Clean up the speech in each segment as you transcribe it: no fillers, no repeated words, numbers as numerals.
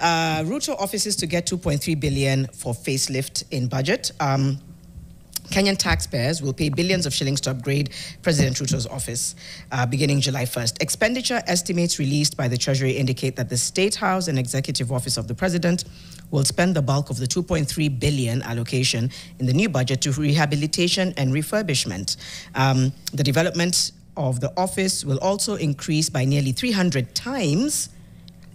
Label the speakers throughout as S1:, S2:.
S1: Ruto offices to get 2.3 billion for facelift in budget. Kenyan taxpayers will pay billions of shillings to upgrade President Ruto's office beginning July 1st. Expenditure estimates released by the Treasury indicate that the State House and Executive Office of the President will spend the bulk of the 2.3 billion allocation in the new budget to rehabilitation and refurbishment. The development of the office will also increase by nearly 300 times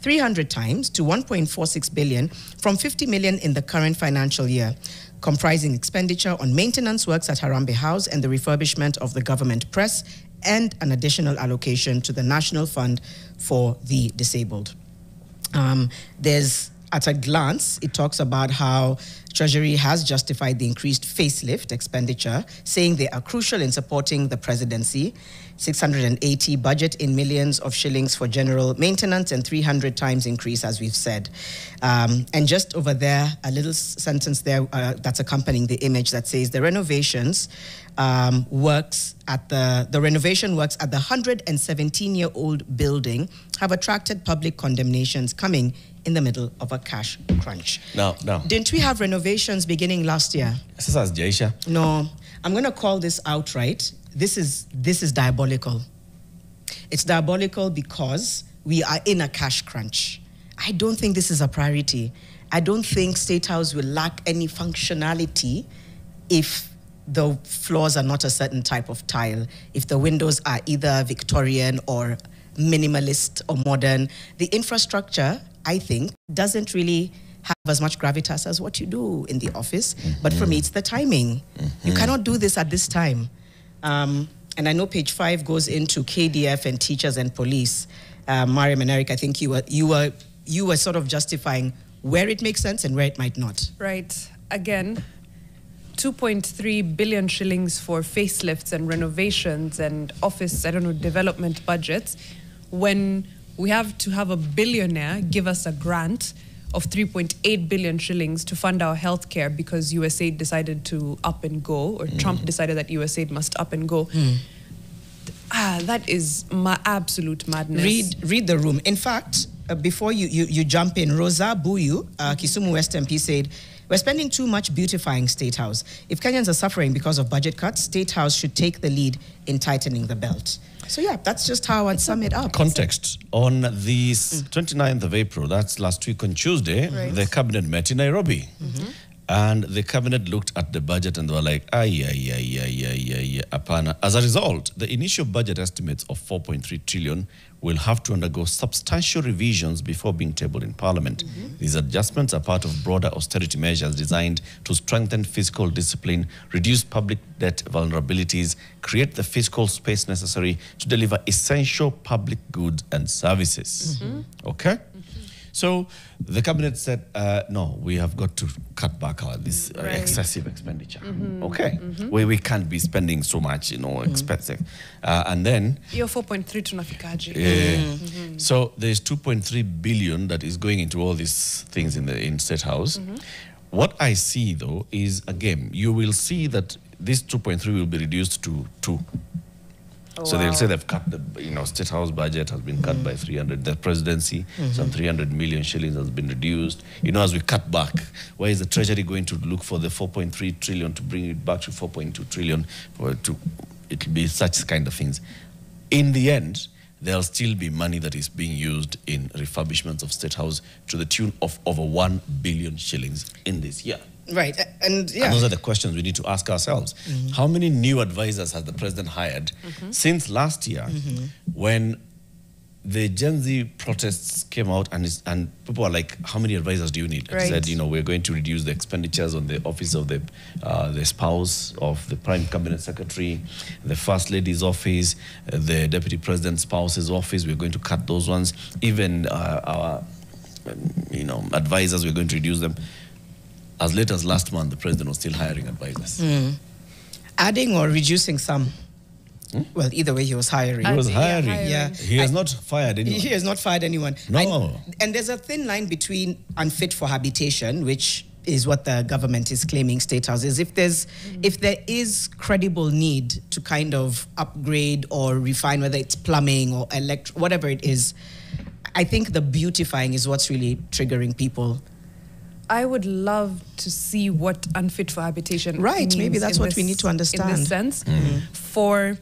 S1: to 1.46 billion from 50 million in the current financial year, comprising expenditure on maintenance works at Harambee House and the refurbishment of the government press and an additional allocation to the National Fund for the Disabled. At a glance, it talks about how Treasury has justified the increased facelift expenditure, saying they are crucial in supporting the presidency. 680 budget in millions of shillings for general maintenance and 300 times increase, as we've said. And just over there, a little sentence there that's accompanying the image that says the renovation works at the 117-year-old building have attracted public condemnations coming in the middle of a cash crunch.
S2: No.
S1: Didn't we have renovations beginning last year? No. I'm going to call this outright. This is diabolical. It's diabolical because we are in a cash crunch. I don't think this is a priority. I don't think State House will lack any functionality if the floors are not a certain type of tile, if the windows are either Victorian or minimalist or modern. The infrastructure, I think, doesn't really have as much gravitas as what you do in the office. But for me, it's the timing. You cannot do this at this time. And I know page 5 goes into KDF and teachers and police. Mariam and Eric, I think you were sort of justifying where it makes sense and where it might not.
S3: Right. Again, 2.3 billion shillings for facelifts and renovations and office, development budgets, when we have to have a billionaire give us a grant of 3.8 billion shillings to fund our healthcare because USAID decided to up and go, or Trump decided that USAID must up and go. That is my absolute madness.
S1: Read the room. In fact, before you jump in, Rosa Buyu, Kisumu West MP, said, "We're spending too much beautifying State House. If Kenyans are suffering because of budget cuts, State House should take the lead in tightening the belt." So yeah, that's just how I'd sum it up.
S2: Context. On the 29th of April, that's last week on Tuesday, the cabinet met in Nairobi. And the cabinet looked at the budget and they were like, apana. As a result, the initial budget estimates of 4.3 trillion will have to undergo substantial revisions before being tabled in Parliament. These adjustments are part of broader austerity measures designed to strengthen fiscal discipline, reduce public debt vulnerabilities, create the fiscal space necessary to deliver essential public goods and services. Okay? So the cabinet said, no, we have got to cut back this excessive expenditure. Okay, we can't be spending so much, expensive. And then...
S3: Your 4.3 tunafikaji.
S2: So there's 2.3 billion that is going into all these things in State House. What I see, though, is, again, you will see that this 2.3 will be reduced to 2. So they'll say they've cut the, State House budget has been cut by 300. The presidency, some 300 million shillings has been reduced. As we cut back, where is the Treasury going to look for the 4.3 trillion to bring it back to 4.2 trillion? It'll be such kind of things. In the end, there'll still be money that is being used in refurbishments of State House to the tune of over 1 billion shillings in this year.
S1: Right, and
S2: those are the questions we need to ask ourselves. How many new advisors has the president hired since last year when the Gen Z protests came out and people are like, how many advisors do you need? And said, we're going to reduce the expenditures on the office of the spouse of the Prime Cabinet Secretary, the First Lady's office, the Deputy President's spouse's office. We're going to cut those ones. Even our, advisors, we're going to reduce them. As late as last month, the president was still hiring advisors.
S1: Adding or reducing some? Well, either way, he was hiring.
S2: He was hiring.
S1: Yeah.
S2: He has not fired anyone.
S1: He has not fired anyone.
S2: No.
S1: And there's a thin line between unfit for habitation, which is what the government is claiming State House is. If there is credible need to kind of upgrade or refine, whether it's plumbing or whatever it is, I think the beautifying is what's really triggering people.
S3: I would love to see what unfit for habitation means.
S1: Maybe that's what we need to understand.
S3: In this sense, for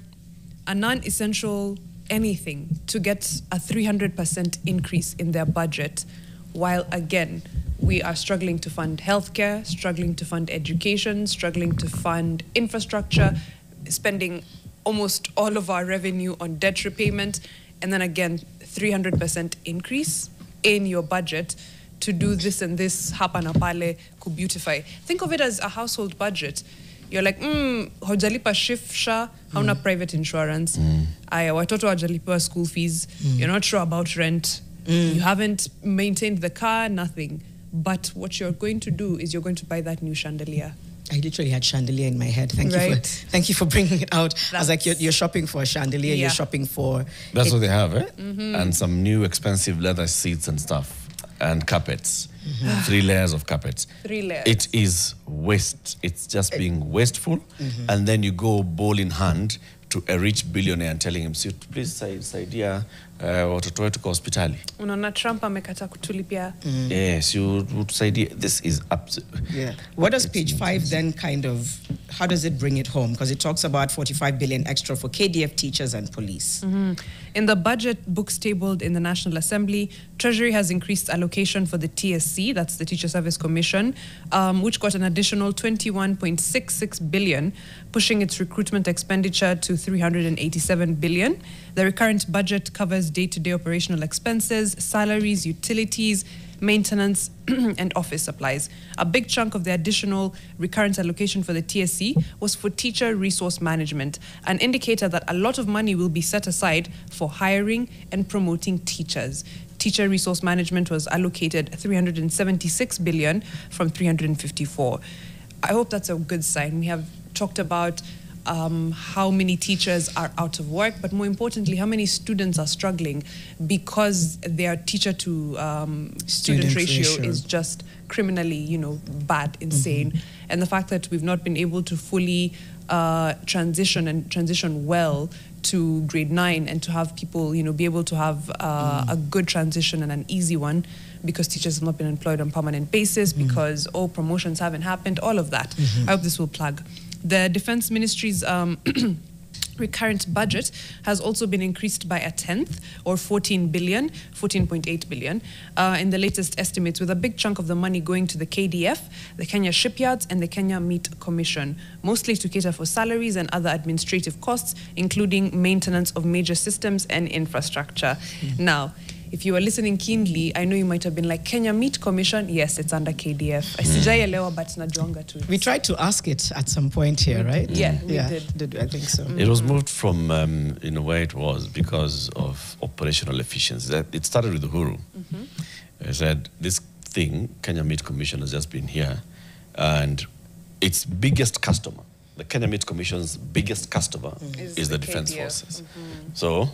S3: a non-essential anything to get a 300% increase in their budget, while again, we are struggling to fund healthcare, struggling to fund education, struggling to fund infrastructure, spending almost all of our revenue on debt repayment, and then again, 300% increase in your budget to do this and this, hapa na pale, ku beautify. Think of it as a household budget. You're like, hojalipa shifsha, hauna private insurance. Aya, watoto hawajalipa school fees. You're not sure about rent. You haven't maintained the car, nothing. But what you're going to do is you're going to buy that new chandelier.
S1: I literally had chandelier in my head. Thank you for bringing it out. I was like, you're shopping for a chandelier, you're shopping for...
S2: That's what they have, eh? And some new expensive leather seats and stuff. And carpets. 3 layers of carpets.
S3: 3 layers.
S2: It is waste. It's just being wasteful. And then you go ball in hand to a rich billionaire and telling him, please, saidia watoto wetu kwa hospitali.
S3: Unaona Trump amekata kutulipia.
S2: Yes, you would say this is absolute.
S1: Yeah. What does page 5 then kind of, how does it bring it home? Because it talks about 45 billion extra for KDF teachers and police.
S3: In the budget books tabled in the National Assembly, Treasury has increased allocation for the TSC, that's the Teacher Service Commission, which got an additional 21.66 billion, pushing its recruitment expenditure to 387 billion. The recurrent budget covers day-to-day operational expenses, salaries, utilities, maintenance, and office supplies. A big chunk of the additional recurrent allocation for the TSC was for teacher resource management, an indicator that a lot of money will be set aside for hiring and promoting teachers. Teacher resource management was allocated 376 billion from 354. I hope that's a good sign. We have talked about how many teachers are out of work, but more importantly, how many students are struggling because their teacher to student ratio is just criminally, bad, insane. And the fact that we've not been able to fully transition well to grade 9 and to have people, be able to have a good transition and an easy one, because teachers have not been employed on a permanent basis, because promotions haven't happened, all of that. I hope this will plug. The Defense Ministry's recurrent budget has also been increased by a 10th, or 14.8 billion, in the latest estimates, with a big chunk of the money going to the KDF, the Kenya Shipyards, and the Kenya Meat Commission, mostly to cater for salaries and other administrative costs, including maintenance of major systems and infrastructure. Now, if you were listening keenly, I know you might have been like, Kenya Meat Commission? Yes, it's under KDF. Sijaielewa, but najuanga too.
S1: We tried to ask it at some point here, right?
S3: Yeah, we did.
S1: I think so.
S2: It was moved from, in a way it was, because of operational efficiency. It started with Uhuru. I said, this thing, Kenya Meat Commission, has just been here, and its biggest customer, the Kenya Meat Commission's biggest customer is the Defense Forces. So,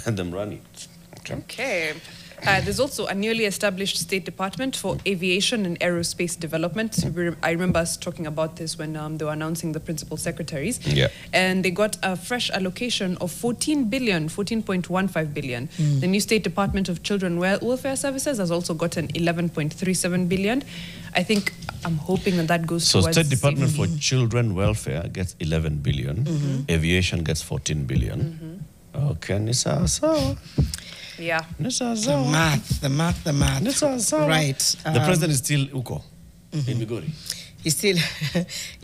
S2: let them run it.
S3: Okay. There's also a newly established State Department for Aviation and Aerospace Development. I remember us talking about this when they were announcing the principal secretaries.
S2: Yeah.
S3: And they got a fresh allocation of 14.15 billion. The new State Department of Children Welfare Services has also gotten 11.37 billion. I'm hoping that goes towards...
S2: So State Department for Children Welfare gets 11 billion. Aviation gets 14 billion. Okay, Nisa, so...
S3: Yeah.
S1: The math. Right.
S2: The president is still Uko in Migori.
S1: He's still...